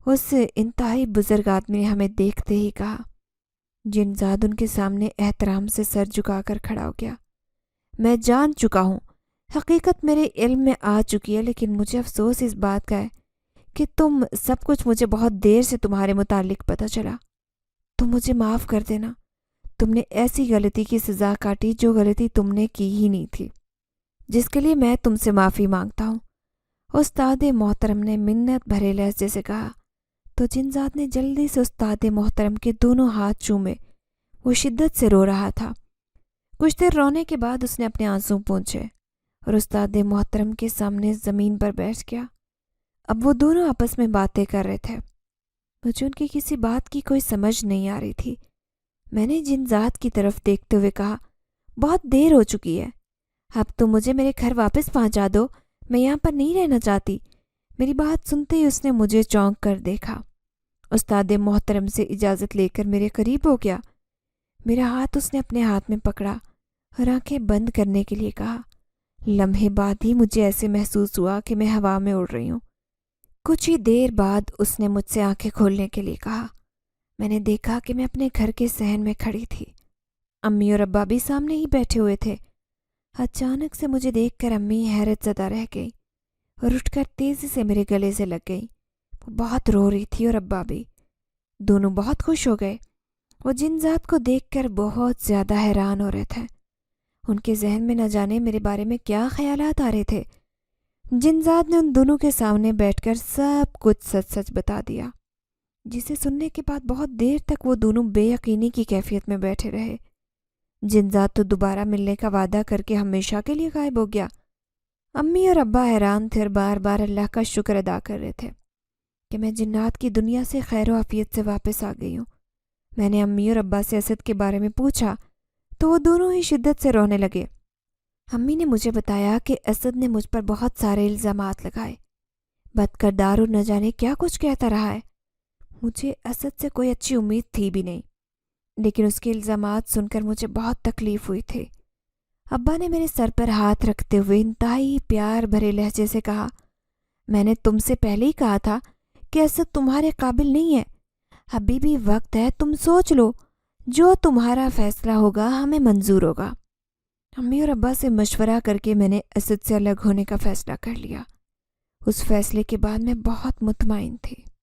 उस इंतहाई बुजुर्ग आदमी ने हमें देखते ही कहा। जिनजाद उनके सामने एहतराम से सर झुकाकर खड़ा हो गया। मैं जान चुका हूँ, हकीकत मेरे इल्म में आ चुकी है, लेकिन मुझे अफसोस इस बात का है कि तुम सब कुछ मुझे बहुत देर से तुम्हारे मुतालिक पता चला। तुम मुझे माफ़ कर देना। तुमने ऐसी गलती की सज़ा काटी जो गलती तुमने की ही नहीं थी, जिसके लिए मैं तुमसे माफ़ी मांगता हूँ। उस्ताद मोहतरम ने मिन्नत भरे लहजे से कहा तो जिनजाद ने जल्दी से उस्ताद मोहतरम के दोनों हाथ चूमे। वो शिद्दत से रो रहा था। कुछ देर रोने के बाद उसने अपने आंसू पोंछे और उस्ताद मोहतरम के सामने ज़मीन पर बैठ गया। अब वो दोनों आपस में बातें कर रहे थे। मुझे उनकी किसी बात की कोई समझ नहीं आ रही थी। मैंने जिनजात की तरफ देखते हुए कहा, बहुत देर हो चुकी है, अब तो मुझे मेरे घर वापस पहुंचा दो। मैं यहाँ पर नहीं रहना चाहती। मेरी बात सुनते ही उसने मुझे चौंक कर देखा। उस्ताद मोहतरम से इजाज़त लेकर मेरे करीब हो गया। मेरा हाथ उसने अपने हाथ में पकड़ा और आंखें बंद करने के लिए कहा, لمحے بعد ہی مجھے ایسے محسوس ہوا کہ میں ہوا میں اڑ رہی ہوں۔ کچھ ہی دیر بعد اس نے مجھ سے آنکھیں کھولنے کے لیے کہا۔ میں نے دیکھا کہ میں اپنے گھر کے صحن میں کھڑی تھی۔ امی اور ابا بھی سامنے ہی بیٹھے ہوئے تھے۔ اچانک سے مجھے دیکھ کر امی حیرت زدہ رہ گئی اور اٹھ کر تیزی سے میرے گلے سے لگ گئی۔ وہ بہت رو رہی تھی اور ابا بھی۔ دونوں بہت خوش ہو گئے۔ وہ جن ذات کو دیکھ کر بہت زیادہ حیران ہو رہے تھے۔ ان کے ذہن میں نہ جانے میرے بارے میں کیا خیالات آ رہے تھے۔ جن ذات نے ان دونوں کے سامنے بیٹھ کر سب کچھ سچ سچ بتا دیا، جسے سننے کے بعد بہت دیر تک وہ دونوں بے یقینی کی کیفیت میں بیٹھے رہے۔ جن ذات تو دوبارہ ملنے کا وعدہ کر کے ہمیشہ کے لیے غائب ہو گیا۔ امی اور ابا حیران تھے اور بار بار اللہ کا شکر ادا کر رہے تھے کہ میں جنات کی دنیا سے خیر و عافیت سے واپس آ گئی ہوں۔ میں نے امی اور ابا سے اسد کے بارے میں پوچھا تو وہ دونوں ہی شدت سے رونے لگے۔ امی نے مجھے بتایا کہ اسد نے مجھ پر بہت سارے الزامات لگائے، بد کردار اور نہ جانے کیا کچھ کہتا رہا ہے۔ مجھے اسد سے کوئی اچھی امید تھی بھی نہیں، لیکن اس کے الزامات سن کر مجھے بہت تکلیف ہوئی تھی۔ ابا نے میرے سر پر ہاتھ رکھتے ہوئے انتہائی پیار بھرے لہجے سے کہا، میں نے تم سے پہلے ہی کہا تھا کہ اسد تمہارے قابل نہیں ہے۔ ابھی بھی وقت ہے، تم سوچ لو، جو تمہارا فیصلہ ہوگا ہمیں منظور ہوگا۔ امی اور ابا سے مشورہ کر کے میں نے اسد سے الگ ہونے کا فیصلہ کر لیا۔ اس فیصلے کے بعد میں بہت مطمئن تھی۔